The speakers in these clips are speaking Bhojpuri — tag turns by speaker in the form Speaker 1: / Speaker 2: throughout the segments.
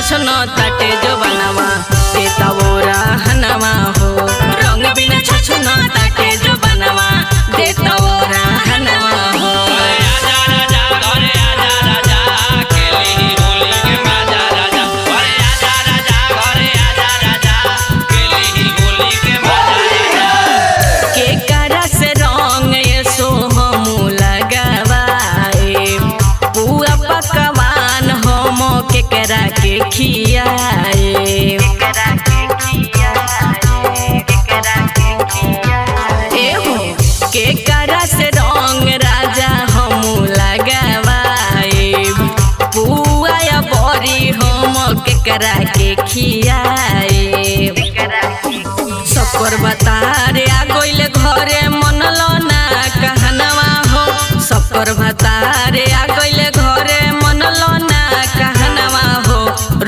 Speaker 1: छछन ताटे जो बनवा देता ओरा हनवा हो। रंग बिना छछन ताटे जो बनवा देता ओरा हनवा हो। केकरा के खियाए एहो केकरा से रंग राजा हम लगावाए। पुआ या बरी हम केकरा के खियाए। सकर बतारे आ गइले घरे मनलो ना कहनवा हो। सकर बतारे आ गइले घरे मनलो ना कहनवा हो।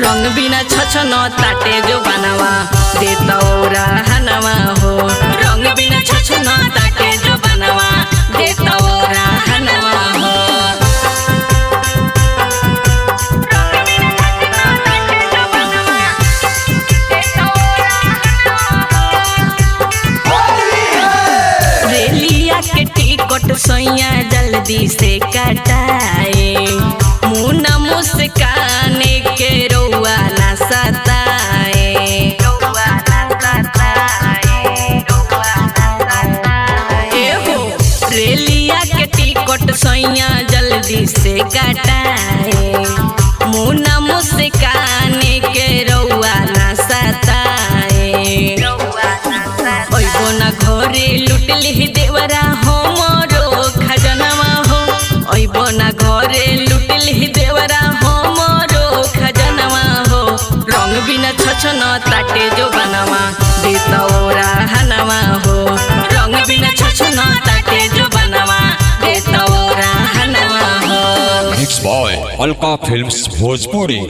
Speaker 1: रंग बिना छछन ताटे जो बनवा देता ओरा हनवा हो। रंग बिना छछन ताटे जो बनवा देता ओरा हनवा हो। रेलिया के टिकट सैया जल्दी से कटाए। मुना मुस्काने के रौआ ना सताए। एहो रेलिया के टिकट सैया जल्दी से कटाए। मुना मुस्काने के रौआ ना सताए। ओइबो ना घरे लुटली देवरा हमरो खजनवा हो। ओइबो ना घरे लुटली देवरा हमरो खजनवा हो। रंग बिना छछन ताटे जो बनवा देता ओरा हनवा हो। रंग बिना छछन ताटे जो बनवा देता ओरा हनवा हो।
Speaker 2: Mixed by Alka Films Bhojpuri।